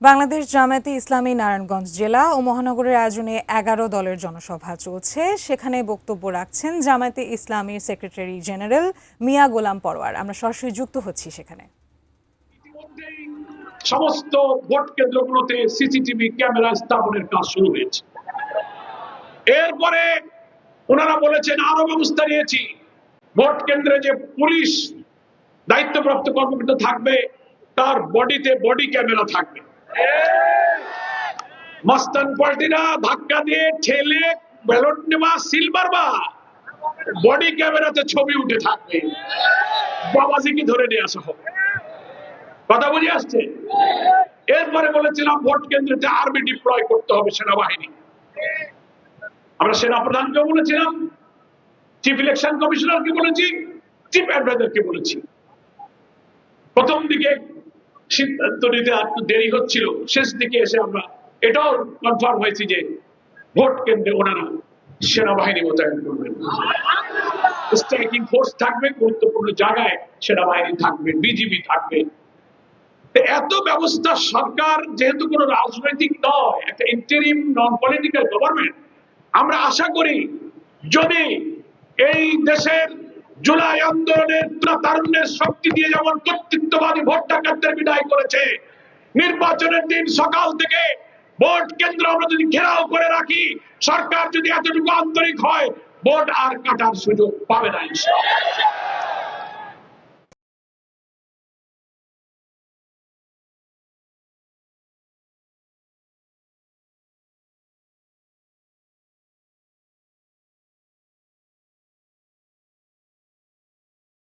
বাংলাদেশ জামায়াতে ইসলামী নারায়ণগঞ্জ জেলা ও মহানগরের আয়োজনে ১১ দলের জনসভা চলছে। সেখানে বক্তব্য রাখছেন জামায়াতে ইসলামীর সেক্রেটারি জেনারেল মিয়া গোলাম পরোয়ার। আমরা সরাসরি যুক্ত হচ্ছি সেখানে। সমস্ত ভোট কেন্দ্রগুলোতে সিসিটিভি ক্যামেরা স্থাপনের কাজ শুরু হয়েছে। এরপরে ওনারা বলেছেন আরো ব্যবস্থা নিয়েছি। ভোট কেন্দ্রে যে পুলিশ দায়িত্বপ্রাপ্ত কর্মকর্তা থাকবে তার বডিতে বডি ক্যামেরা থাকবে। মাস্তান পার্টিরা ধাক্কা দিয়ে ঠেলে ব্যালট নেওয়া সিলভার বা বডি ক্যামেরাতে ছবি উঠে থাকবে, বাবাজিকে ধরে নিয়ে আসা হবে। কথা বুঝে আসছে? এরপরে বলেছিলাম ভোট কেন্দ্রে আর্মি ডিপ্লয় করতে হবে, সেনাবাহিনী। আমরা সেনা প্রধানকেও বলেছিলাম, চিফ ইলেকশন কমিশনারকে বলেছি, চিফ অ্যাডভাইজারকে বলেছি। প্রথম দিকে সিদ্ধান্ত নিতে একটু দেরি হচ্ছিল, শেষ দিকে এসে আমরা এটাও কনফার্ম হয়েছি যে ভোট কেন্দ্রে ওনারা সেনাবাহিনী মোতায়েন করবেন, স্ট্রাইকিং ফোর্স থাকবে, গুরুত্বপূর্ণ জায়গায় সেনাবাহিনী থাকবে, বিজিবি থাকবে। এত ব্যবস্থা সরকার যেহেতু কোনো রাজনৈতিক নয়, একটা ইন্টারিম নন পলিটিক্যাল গভর্নমেন্ট, আমরা আশা করি যদি এই দেশের জুলাই আন্দোলনের তারুণ্যের শক্তি দিয়ে যেমন কর্তৃত্ববাদী ভোট ডাকাতদের বিদায় করেছে, নির্বাচনের দিন সকাল থেকে ভোট কেন্দ্র আমরা যদি ঘেরাও করে রাখি, সরকার যদি এতটুকু আন্তরিক হয়, ভোট আর কাটার সুযোগ পাবে না ইনশাআল্লাহ।